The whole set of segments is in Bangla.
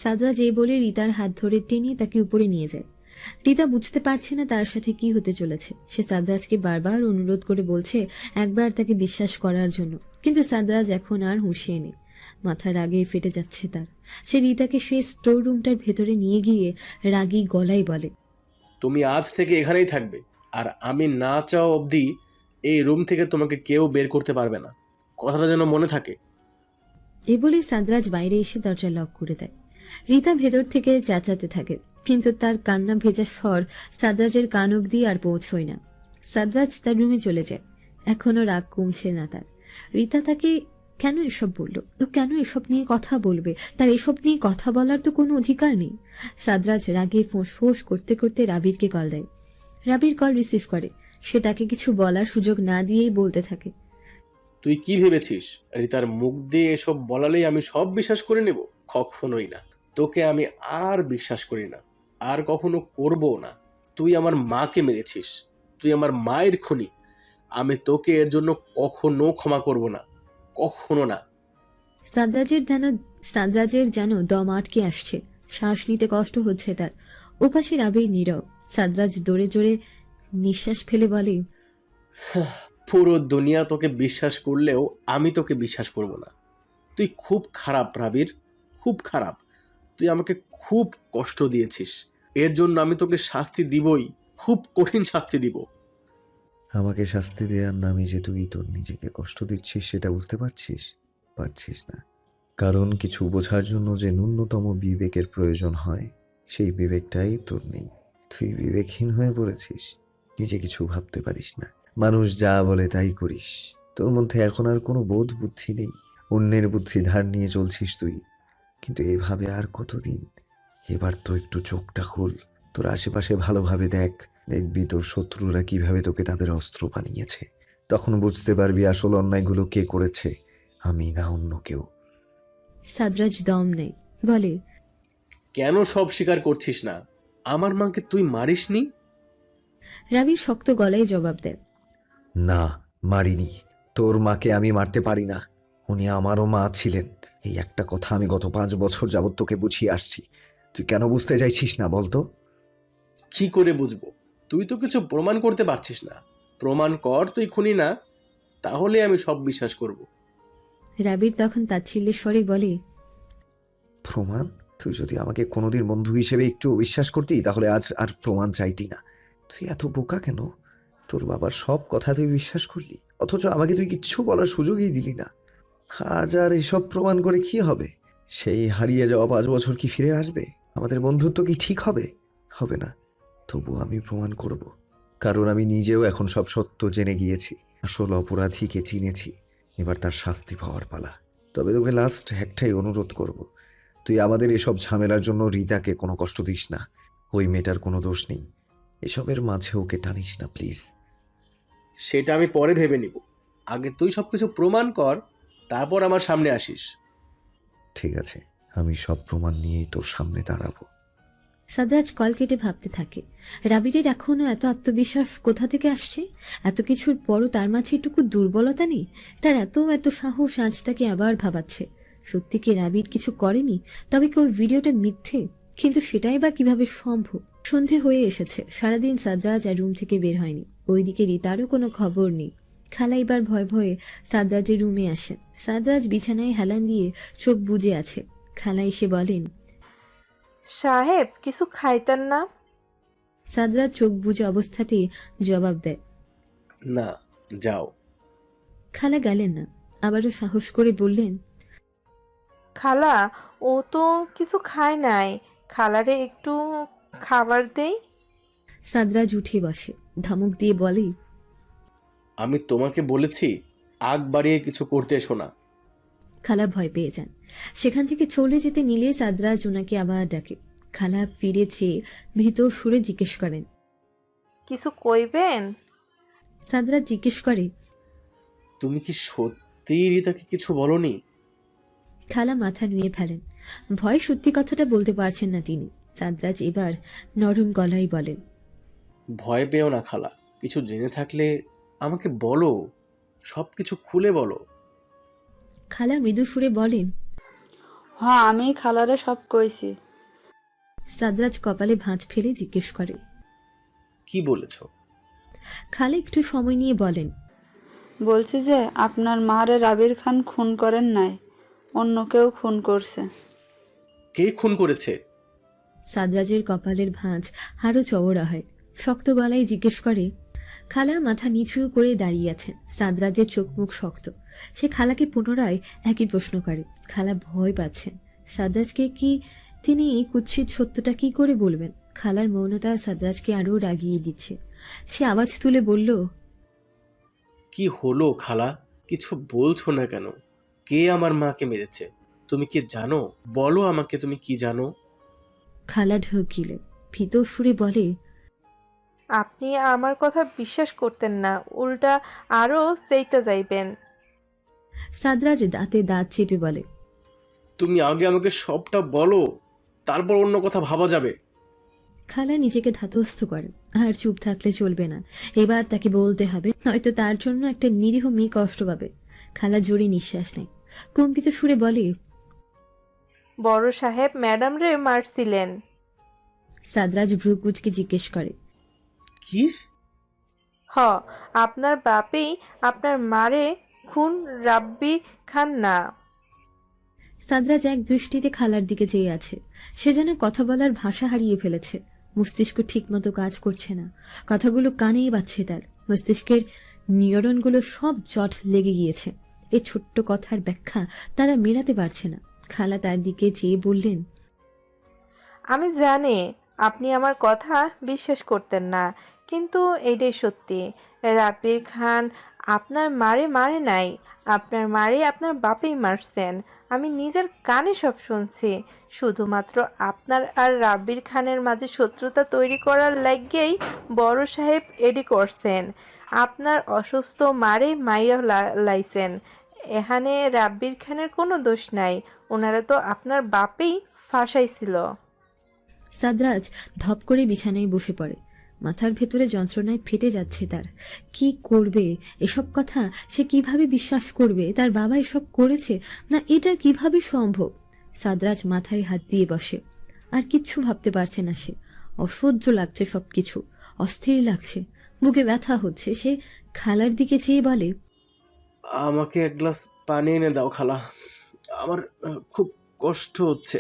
সাদরাজ এই বলে রিতার হাত ধরে টেনে তাকে উপরে নিয়ে যায়। রিতা বুঝতে পারছে না তার সাথে কি হতে চলেছে। সে সাদরাজকে বারবার অনুরোধ করে বলছে একবার তাকে বিশ্বাস করার জন্য, কিন্তু সাদরাজ এখন আর হুঁশিয়ে নেই। মাথার রাগে ফেটে যাচ্ছে তার। সে রিতাকে সে স্টোর রুমটার ভেতরে নিয়ে গিয়ে রাগী গলায় বলে, তুমি আজ থেকে এখানেই থাকবে, আর আমি না চাওয়া অবধি এই রুম থেকে তোমাকে কেউ বের করতে পারবে না। কথাটা যেন মনে থাকে। এ বলে সাদরাজ বাইরে এসে দরজা লক করে দেয়। রিতা ভেতর থেকে চেঁচাতে থাকে, কিন্তু তার কান্না ভেজা স্বর সাদরাজের কান অব্দি আর পৌঁছয় না। সাদরাজ তার রুমে চলে যায়। এখনো রাগ কমছে না তার। রিতা তাকে কেন এসব বলল, ও কেন এসব নিয়ে কথা বলবে? তার এসব নিয়ে কথা বলার তো কোনো অধিকার নেই। সাদরাজ রাগে ফোঁস করতে করতে রাবিরকে কল দেয়। রাবির কল রিসিভ করে। সে তাকে কিছু বলার সুযোগ না দিয়েই বলতে থাকে, তুই কি ভেবেছিস রিতার মুখ দিয়ে এসব বলালেই আমি সব বিশ্বাস করে নেব? কখনোই না। তোকে আমি আর বিশ্বাস করি না, আর কখনো করবো না। তুই আমার মাকে মেরেছিস, তুই আমার মায়ের খুনি। আমি তোকে এর জন্য কখনো ক্ষমা করব না, কখনো না। সাদরাজের যেন দম আটকে আসছে। শ্বাস নিতে কষ্ট হচ্ছে তার। ওপাশে রাবির নীরব। সাদরাজ দৌড়ে জোরে নিঃশ্বাস ফেলে বলে, পুরো দুনিয়া তোকে বিশ্বাস করলেও আমি তোকে বিশ্বাস করব না। তুই খুব খারাপ রাবির, খুব খারাপ। তুই আমাকে খুব কষ্ট দিয়েছিস, এর জন্য আমি তোকে শাস্তি দিবই, খুব কঠিন শাস্তি দিব। আমাকে শাস্তি দেওয়ার নামে যে তুই তোর নিজেকে কষ্ট দিচ্ছিস সেটা বুঝতে পারছিস? পারছিস না। কারণ কিছু বোঝার জন্য যে ন্যূনতম বিবেকের প্রয়োজন হয় সেই বিবেকটাই তোর নেই। তুই বিবেকহীন হয়ে পড়েছিস, নিজে কিছু ভাবতে পারিস না, মানুষ যা বলে তাই করিস। তোর মধ্যে এখন আর কোনো বোধ বুদ্ধি নেই, অন্যের বুদ্ধি ধার নিয়ে চলছিস তুই। কিন্তু এভাবে আর কতদিন? এবার তো একটু চোখটা খুল, তোর আশেপাশে ভালোভাবে দেখ। দেখবি তোর শত্রুরা কিভাবে তোকে তাদের অস্ত্র বানিয়েছে। তখন বুঝতে পারবি আসল অন্যায়গুলো কে করেছে, আমি না অন্য কেউ। সাদরাজ দম নেই, বলে, কেন সব স্বীকার করছিস না? আমার মাকে তুই মারিসনি? রাবির শক্ত গলায় জবাব দেয়, না, মারিনি। তোর মাকে আমি মারতে পারি না, উনি আমারও মা ছিলেন। এই একটা কথা আমি গত 5 বছর যাবৎ তোকে বুঝিয়ে আসছি, তুই কেন বুঝতে চাইছিস না বলতো? কি করে বুঝবো? তুই তো কিছু প্রমাণ করতে পারছিস না। প্রমাণ কর তুই খুনি না, তাহলে আমি সব বিশ্বাস করব। রাবির তখন তাচ্ছিল্যের স্বরে বলে, প্রমাণ? তুই যদি আমাকে কোনোদিন বন্ধু হিসেবে একটু বিশ্বাস করতি তাহলে আজ আর প্রমাণ চাইতি না। তুই এত বোকা কেন? তোর বাবার সব কথা তুই বিশ্বাস করলি, অথচ আমাকে তুই কিচ্ছু বলার সুযোগই দিলি না। আজ আর এসব প্রমাণ করে কি হবে? সেই হারিয়ে যাওয়া 5 বছর কি ফিরে আসবে? আমাদের বন্ধুত্ব কি ঠিক হবে? হবে না। তবু আমি প্রমাণ করব, কারণ আমি নিজেও এখন সব সত্য জেনে গিয়েছি, আসল অপরাধীকে চিনেছি। এবার তার শাস্তি পাওয়ার পালা। তবে তোকে লাস্ট একটাই অনুরোধ করব, তুই আমাদের এসব ঝামেলার জন্য রিতাকে কোনো কষ্ট দিস না। ওই মেয়েটার কোনো দোষ নেই, এসবের মাঝে ওকে টানিস না প্লিজ। সেটা আমি পরে ভেবে নিব। আগে তুই সবকিছু প্রমাণ কর, তারপর আমার সামনে আসিস। ঠিক আছে, আমি সব প্রমাণ নিয়েই তোর সামনে দাঁড়াবো। সাদরাজ কল কেটে ভাবতে থাকে, রাবিরের এখনো এত আত্মবিশ্বাস কোথা থেকে আসছে? এত কিছুর পরও তার মাঝে এটুকু দুর্বলতা নেই? তার এত সাহস আজ তাকে আবার ভাবাচ্ছে। সত্যি কি রাবির কিছু করেনি? তবে কি ওই ভিডিওটা মিথ্যে? কিন্তু সেটাই বা কিভাবে সম্ভব? সন্ধে হয়ে এসেছে। সারাদিন সাদরাজ আর রুম থেকে বের হয়নি। ওইদিকে রিতারও কোনো খবর নেই। খালা এবার ভয়ে ভয়ে সাদরাজের রুমে আসেন। সাদরাজ বিছানায় হেলান দিয়ে চোখ বুজে আছে। খালা এসে বলেন, সাহেব কিছু খাইতেন না? সাদরাজ চোখ বুজে অবস্থাতেই জবাব দেয়, না, যাও। খালা গেলেন না। আবারও সাহস করে বললেন, খালা, ও তো কিছু খায় নাই, খালারে একটু খাবার দেই। সাদরাজ উঠে বসে, ধমক দিয়ে বলে, আমি তোমাকে বলেছি আগ বাড়িয়ে কিছু করতে এসো না। খালা ভয় পেয়ে যান। সেখান থেকে চলে যেতে নিলে সাদরাজ ওনাকে আবার ডাকে। খালা ফিরে চেয়ে ভীত সুরে জিজ্ঞেস করেন, কিছু কইবেন? সাদরাজ জিজ্ঞেস করে, তুমি কি সত্যিই রিতাকে কিছু বলনি? খালা মাথা নুয়ে ফেলেন। ভয় সত্যি কথাটা বলতে পারছেন না তিনি। সাদরাজ এবার নরম গলায় বলেন, ভয় পেও না খালা, কিছু জেনে থাকলে আমাকে বলো, সবকিছু খুলে বলো। খালা মৃদু সুরে বলেন, হ্যাঁ, আমি খালারে সব কইছি। সাদরাজ কপালে ভাঁজ ফেলে জিজ্ঞেস করে। কি বলেছো? খালা একটু সময় নিয়ে বলেন। বলছি যে আপনার মারে রাবির খান খুন করেন নাই, অন্য কেউ খুন করছে। কে খুন করেছে? সাদরাজের কপালের ভাঁজ আরো চওড়া হয়। শক্ত গলায় জিজ্ঞেস করে। খালা মাথা নিচু করে দাঁড়িয়ে আছেন। সাদরাজের চোখ মুখ শক্ত। সে খালাকে পুনরায় একই প্রশ্ন করে। খালা ভয় পাচ্ছেন। সাদরাজকে কি তিনি এই কুৎসিত সত্যটা কি করে বলবেন? খালার মৌনতা সাদরাজকে আরো রাগিয়ে দিচ্ছে। সে আওয়াজ তুলে বলল, কি হলো খালা? কিছু বলছো না কেন? কে আমার মাকে মেরেছে? তুমি কি জানো? বলো আমাকে, তুমি কি জানো? খালা ঢুকিলে ভীত সুরে বলে, আপনি আমার কথা বিশ্বাস করতেন না, উল্টা আরো চেইতে যাইবেন। সাদরাজ দাঁতে দাঁত চেপে বলে, তুমি আগে আমাকে সবটা বলো, তারপর অন্য কথা ভাবা যাবে। খালা নিজেকে ধাতস্থ করে। আর চুপ থাকলে চলবে না, এবার তাকে বলতে হবে, নয়তো তার জন্য একটা নিরীহ মেয়ে কষ্ট পাবে। খালা জোরে নিঃশ্বাস নেয়, কম্পিত সুরে বলে, বড় সাহেব ম্যাডাম রে মারছিলেন। সাদরাজ ভ্রু কুচকে জিজ্ঞেস করে, কি? হ, আপনার বাপেই আপনার মারে খুন রাব্বি খান না। সাদরাজ এক দৃষ্টিতে খালার দিকে চেয়ে আছে। সে যেন কথা বলার ভাষা হারিয়ে ফেলেছে। মস্তিষ্ক ঠিকমতো কাজ করছে না। কথাগুলো কানেই বাজছে তার। মস্তিষ্কের নিউরনগুলো সব জট লেগে গিয়েছে। এই ছোট্ট কথার ব্যাখ্যা তারা মেলাতে পারছে না। খালা তার দিকে চেয়ে বললেন, আমি জানি আপনি আমার কথা বিশ্বাস করতেন না, কিন্তু এইটাই সত্যি। রাব্বির খান আপনার মারে মারে নাই, আপনার মারে আপনার বাপেই মারছেন। আমি নিজের কানে সব শুনছি। শুধুমাত্র আপনার আর রাব্বির খানের মাঝে শত্রুতা তৈরি করার লাগেই বড় সাহেব এডি করছেন। আপনার অসুস্থ মারে মাইরা লাইছেন। এখানে রাব্বির খানের কোনো দোষ নাই, ওনারা তো আপনার বাপেই ফাঁসাইছিল। সাদরাজ ধপ করে বিছানায় বসে পড়ে। মাথার ভেতরে যন্ত্রণায় ফেটে যাচ্ছে তার। কি করবে? এসব কথা সে কিভাবে বিশ্বাস করবে? তার বাবা এসব করেছে না, এটা কিভাবে সম্ভব? সাদরাজ মাথায় হাত দিয়ে বসে। আর কিচ্ছু ভাবতে পারছে না সে। অসহ্য লাগছে সবকিছু, অস্থির লাগছে, বুকে ব্যথা হচ্ছে। সে খালার দিকে চেয়ে বলে, আমাকে এক গ্লাস পানি এনে দাও খালা, আমার খুব কষ্ট হচ্ছে।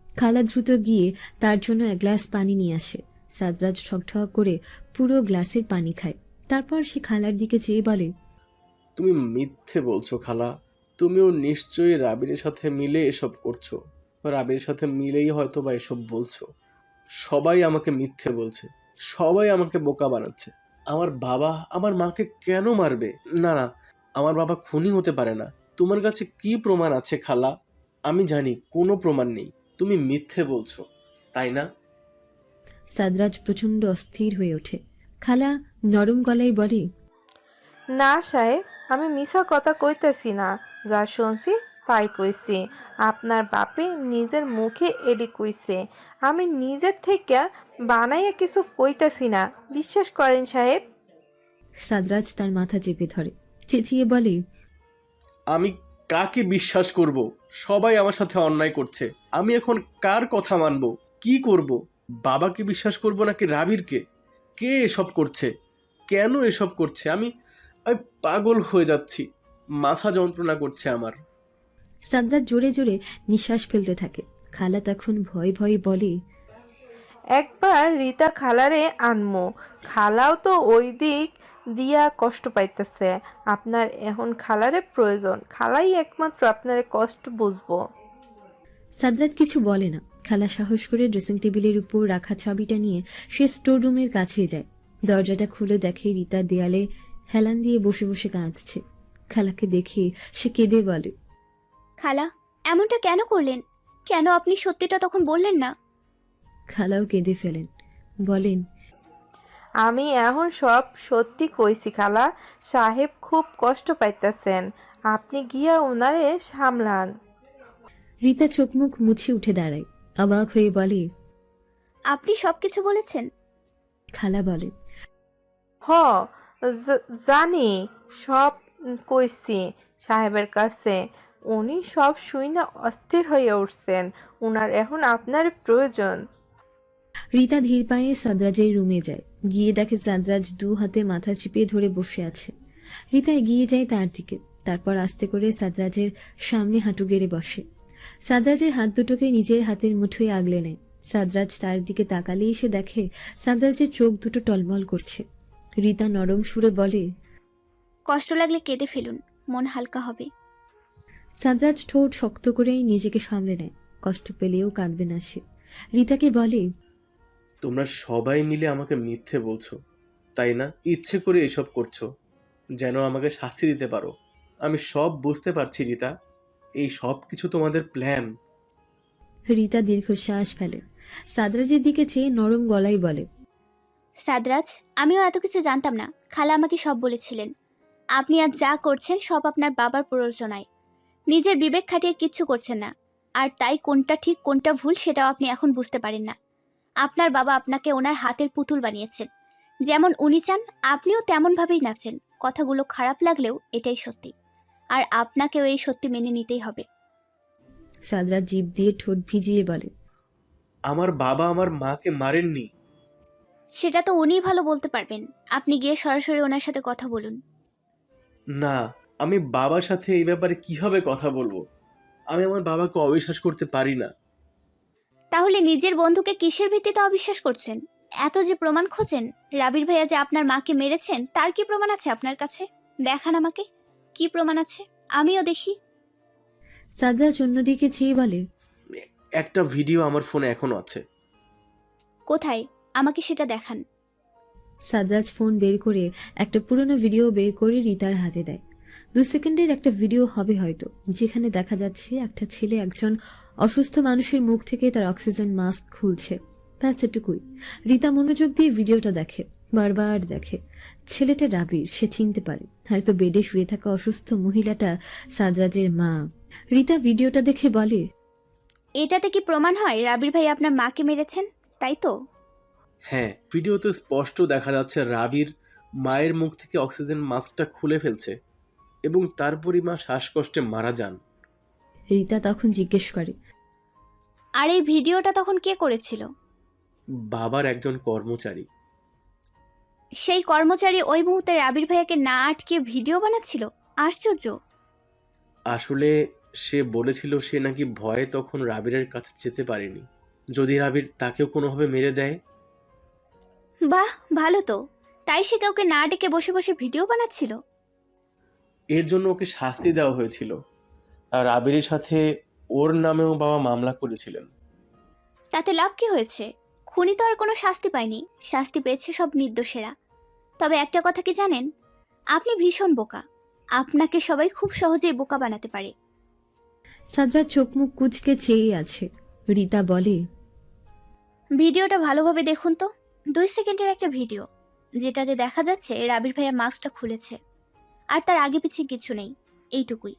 খালা দ্রুত গিয়ে তার জন্য এক গ্লাস পানি নিয়ে আসে। সাদরাজ ঠকঠক করে পুরো গ্লাসের পানি খায়। তারপর সে খালার দিকে চেয়ে বলে, তুমি মিথ্যে বলছো খালা। তুমিও নিশ্চয়ই রাবিরের সাথে মিলে এসব করছো। রাবির সাথে মিলেই হয়তো বা এসব বলছো। সবাই আমাকে মিথ্যে বলছে, সবাই আমাকে বোকা বানাচ্ছে। আমার বাবা আমার মাকে কেন মারবে? না না, আমার বাবা খুনি হতে পারে না। তোমার কাছে কি প্রমাণ আছে খালা? আমি জানি কোনো প্রমাণ নেই। তুমি মিথ্যে বলছো, তাই না? সাদরাজ প্রচন্ড অস্থির হয়ে ওঠে। খালা নরম গলায় বলে, না সাহেব, আমি মিছা কথা কইতেছি না, যা শুনছি তাই কইছি। আপনার বাপে নিজের মুখে এডি কইছে, আমি নিজের থেকে বানাইয়া কিছু কইতেছি না, বিশ্বাস করেন সাহেব। সাদরাজ তার মাথা চেপে ধরে, চেঁচিয়ে বলে, আমি কাকে বিশ্বাস করব? সবাই আমার সাথে অন্যায় করছে। আমি এখন কার কথা মানবো? কি করব? বাবাকে বিশ্বাস করব নাকি রাবিরকে? কে এসব করছে? কেন এসব করছে? আমি আমি পাগল হয়ে যাচ্ছি। মাথা যন্ত্রণা করছে আমার। সাদরাজ জোরে জোরে নিঃশ্বাস ফেলতে থাকে। খালা তখন ভয়ে ভয়ে বলে, একবার রীতা খালারে আনমো, খালাও তো ওই দিক দিয়া কষ্ট পাইতেছে। আপনার এখন খালারে প্রয়োজন, খালাই একমাত্র আপনার কষ্ট বুঝবো। সাদরাজ কিছু বলে না। খালা সাহস করে ড্রেসিং টেবিলের উপর রাখা চাবিটা নিয়ে সে স্টোর রুমের কাছে যায়। দরজাটা খুলে দেখে রীতা দেয়ালে হেলান দিয়ে বসে বসে কাঁদছে। খালাকে দেখে সে কেঁদে বলে, খালা, এমনটা কেন করলেন? কেন আপনি সত্যিটা তখন বললেন না? খালাও কেঁদে ফেলেন, বলেন, আমি এখন সব সত্যি কইছি খালা, সাহেব খুব কষ্ট পাইতেছেন, আপনি গিয়া ওনারে সামলান। রীতা চোখ মুখ মুছে উঠে দাঁড়ায়, অবাক হয়ে বলে, আপনি সবকিছু বলেছেন? খালা বলেন, হ, জানি, সব কইছি সাহেবের কাছে। উনি সব শুই না অস্থির হয়ে উঠছেন। উনার এখন আপনার প্রয়োজন। রীতা ধীর পায়ে সাদরাজের রুমে যায়, গিয়ে দেখে সাদরাজ দু হাতে মাথা চিপিয়ে ধরে বসে আছে। রীতা এগিয়ে যায় তার দিকে, তারপর আস্তে করে সাদরাজের সামনে হাঁটু গেড়ে বসে। সাদরাজের হাত দুটোকে নিজের হাতের মুঠোয় আগলে নেয়। সাদরাজ তার দিকে তাকালেই সে দেখে সাদরাজের চোখ দুটো টলমল করছে। রীতা নরম সুরে বলে, কষ্ট লাগলে কেঁদে ফেলুন, মন হালকা হবে। সাদরাজ ঠোঁট শক্ত করেই নিজেকে সামলে নেয়, কষ্ট পেলেও কাঁদবে না সে। রীতাকে বলে, তোমরা সবাই মিলে আমাকে মিথ্যে বলছো, তাই না? ইচ্ছে করে এসব করছো যেন আমাকে শাস্তি দিতে পারো। আমি সব বুঝতে পারছি রীতা, এই সব কিছু তোমাদের প্ল্যান। রীতা দীর্ঘশ্বাস ফেলে। সাদরাজের দিকে চেয়ে নরম গলায় বলে, সাদরাজ, আমিও এত কিছু জানতাম না। খালা আমাকে সব বলেছিলেন। আপনি আজ যা করছেন সব আপনার বাবার প্ররোচনায়। নিজের বিবেক খাটিয়ে কিচ্ছু করছেন না, আর তাই কোনটা ঠিক কোনটা ভুল সেটাও আপনি এখন বুঝতে পারেন না। আপনার বাবা আপনাকে ওনার হাতের পুতুল বানিয়েছেন। যেমন উনি চান আপনিও তেমনভাবেই নাচেন। কথাগুলো খারাপ লাগলেও এটাই সত্যি, আর আপনাকেও এই সত্যি মেনে নিতেই হবে। সাদরাজ জিভ দিয়ে ঠোঁট ভিজিয়ে বলে, আমার বাবা আমার মাকে মারেননি। সেটা তো উনিই ভালো বলতে পারবেন। আপনি গিয়ে সরাসরি ওনার সাথে কথা বলুন। না, আমি বাবার সাথে এই ব্যাপারে কিভাবে কথা বলবো? আমি আমার বাবাকে অবিশ্বাস করতে পারি না। তাহলে নিজের বন্ধুকে কিসের ভিত্তিতে অবিশ্বাস করছেন? এত যে প্রমাণ খোঁজেন, রাবির ভাইয়া যে আপনার মাকে মেরেছেন তার কি প্রমাণ আছে আপনার কাছে? দেখান আমাকে, কি প্রমাণ আছে, আমিও দেখি। সাদরাজ অন্যদিকে চেয়ে বলে, একটা ভিডিও আমার ফোনে এখনো আছে। কোথায়? আমাকে সেটা দেখান। সাদরাজ ফোন বের করে একটা পুরনো ভিডিও বের করে রীতার হাতে দেয়। 2 সেকেন্ডের একটা ভিডিও হবে হয়তো, যেখানে দেখা যাচ্ছে একটা ছেলে একজন অসুস্থ মানুষের মুখ থেকে তার অক্সিজেন মাস্ক খুলছে। ব্যাস এটুকুই। রীতা মনোযোগ দিয়ে ভিডিওটা দেখে, বারবার দেখে। ছেলেটা রাবির, সে চিনতে পারে হয়তো বেডে শুয়ে থাকা অসুস্থ মহিলাটা সাদরাজের মা। রীতা ভিডিওটা দেখে বলে, এটাতে কি প্রমাণ হয় রাবির ভাই আপনার মাকে মেরেছেন, তাই তো? হ্যাঁ, ভিডিওতে স্পষ্ট দেখা যাচ্ছে রাবির মায়ের মুখ থেকে অক্সিজেন মাস্কটা খুলে ফেলছে এবং তারপরই মা শ্বাসকষ্টে মারা যান। রীতা তখন জিজ্ঞেস করে, আর এই ভিডিওটা তখন কে করেছিল? বাবার একজন কর্মচারী। সেই কর্মচারী ওই মুহূর্তে রাবির ভাইয়াকে না আটকে ভিডিও বানাচ্ছিল? আশ্চর্য। আসলে সে বলেছিল সে নাকি ভয়ে তখন রাবিরের কাছে যেতে পারেনি, যদি রাবির তাকেও কোনোভাবে মেরে দেয়। বাহ, ভালো তো। তাই সে কাউকে না ডেকে বসে বসে ভিডিও বানাচ্ছিল। এর জন্য ওকে শাস্তি দেওয়া হয়েছিল, আর রাবিরের সাথে ওর নামেও বাবা মামলা করেছিলেন। তাতে লাভ কি হয়েছে? খুনি তো আর কোনো শাস্তি পায়নি, শাস্তি পেয়েছে সব নির্দোষেরা। তবে একটা কথা কি জানেন, আপনি ভীষণ বোকা। আপনাকে সবাই খুব সহজেই বোকা বানাতে পারে। সাদরাজ চোখ মুখ কুঁচকে চেয়ে আছে। রীতা বলে, ভিডিওটা ভালোভাবে দেখুন তো। 2 সেকেন্ডের একটা ভিডিও, যেটাতে দেখা যাচ্ছে রাবির ভাইয়া মাস্কটা খুলেছে, আর তার আগে পিছিয়ে কিছু নেই। এইটুকুই।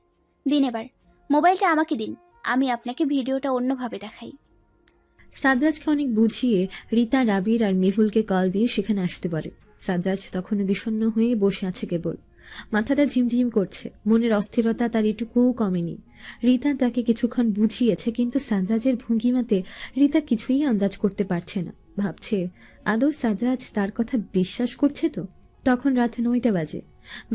দিন এবার মোবাইলটা আমাকে দিন, আমি আপনাকে ভিডিওটা অন্যভাবে দেখাই। সাদরাজকে অনেক বুঝিয়ে রীতা রাবির আর মেহুলকে কল দিয়ে সেখানে আসতে বলে। সাদরাজ তখনও বিষণ্ণ হয়ে বসে আছে কেবল, মাথাটা ঝিমঝিম করছে, মনের অস্থিরতা তার এটুকুও কমেনি। রীতা তাকে কিছুক্ষণ বুঝিয়েছে, কিন্তু সাদরাজের ভঙ্গিমাতে রীতা কিছুই আন্দাজ করতে পারছে না। ভাবছে আদৌ সাদরাজ তার কথা বিশ্বাস করছে তো। তখন রাত 9টা বাজে।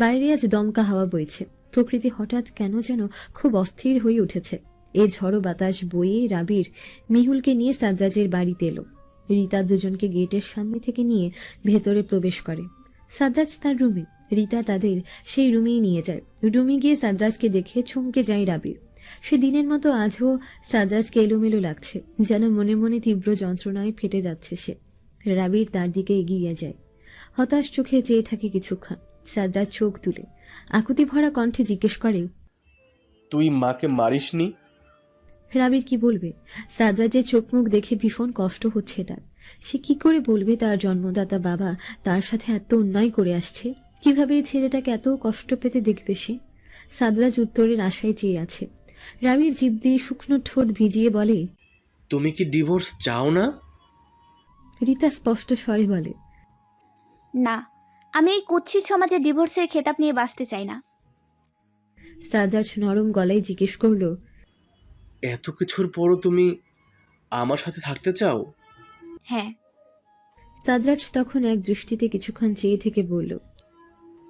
বাইরে আজ দমকা হাওয়া বইছে, প্রকৃতি হঠাৎ কেন যেন খুব অস্থির হয়ে উঠেছে। এ ঝড়ো বাতাস বয়ে রাবির মিহুলকে নিয়ে সাদরাজের বাড়িতে এলো। রীতা দুজনকে গেটের সামনে থেকে নিয়ে ভেতরে প্রবেশ করে। সাদরাজ তার রুমে, রীতা তাদের সেই রুমেই নিয়ে যায়। রুমে গিয়ে সাদরাজকে দেখে চমকে যায় রাবির। সে দিনের মতো আজও সাদরাজকে এলোমেলো লাগছে, যেন মনে মনে তীব্র যন্ত্রণায় ফেটে যাচ্ছে সে। রাবির তার দিকে এগিয়ে যায়, হতাশ চোখে চেয়ে থাকে কিছুক্ষণ। সাদরাজ চোখ তুলে আকুতি ভরা কণ্ঠে জিজ্ঞেস করে, তুই মাকে মারিসনি? রাবির কি বলবে? সাদরাজের চোখ মুখ দেখে ভীষণ কষ্ট হচ্ছে তার। সে কি করে বলবে তার জন্মদাতা বাবা তার সাথে এত অন্যায় করে আসছে? কিভাবে এই ছেলেটাকে এত কষ্ট পেতে দেখবে সে? সাদরাজ উত্তরের আশায় চেয়ে আছে। রাবির জিভ দিয়ে শুকনো ঠোঁট ভিজিয়ে বলে, তুমি কি ডিভোর্স চাও না? রীতা স্পষ্ট স্বরে বলে, না, আমি এই কুৎসিত সমাজে ডিভোর্সের খেতাব নিয়ে বাঁচতে চাই না। সাদাজ নরম গলায় জিজ্ঞেস করলো, এত কিছুর পরও তুমি আমার সাথে থাকতে চাও? হ্যাঁ। সাদরাজ তখন এক দৃষ্টিতে কিছুক্ষণ চেয়ে থেকে বলল,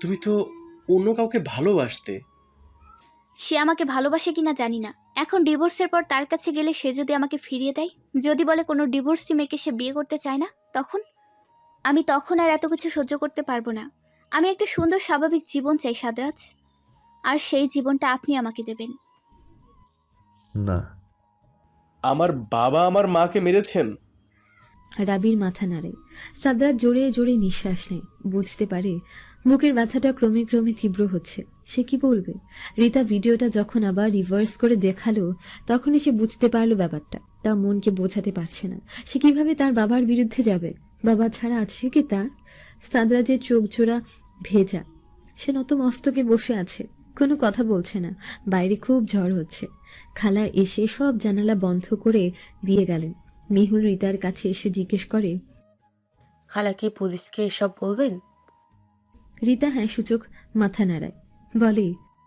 তুমি তো অন্য কাউকে ভালোবাসতে। সে আমাকে ভালোবাসে কিনা জানি না। এখন ডিভোর্সের পর তার কাছে গেলে সে যদি আমাকে ফিরিয়ে দেয়, যদি বলে কোনো ডিভোর্সি মেয়েকে সে বিয়ে করতে চায় না, তখন আর এত কিছু সহ্য করতে পারবো না। আমি একটা সুন্দর স্বাভাবিক জীবন চাই সাদরাজ, আর সেই জীবনটা আপনি আমাকে দেবেন। না। আমার বাবা আমার মাকে মেরেছেন? রাবির মাথা নাড়ে। সাদরাজ জোরে জোরে নিঃশ্বাস নেয়। বুঝতে পারে বুকের ব্যথাটা ক্রমে ক্রমে তীব্র হচ্ছে। সে কি বলবে? রিতা ভিডিওটা যখন আবার রিভার্স করে দেখালো, তখনই সে বুঝতে পারলো ব্যাপারটা। তা মনকে বোঝাতে পারছে না। সে কিভাবে তার বাবার বিরুদ্ধে যাবে? বাবা ছাড়া আছে কি তার? সাদরাজের চোখ জোড়া ভেজা। সে নত মস্তকে বসে আছে, কোনো কথা বলছে না। বাইরে খুব ঝড় হচ্ছে। খালা এসে সব জানালা বন্ধ করে দিয়ে গেলেন। মেহুল রিতার কাছে এসে জিজ্ঞেস করে, খালা কি পুলিশকে এসব বলবেন? রিতা হ্যাঁ সূচক মাথা নাড়ায়। বলে,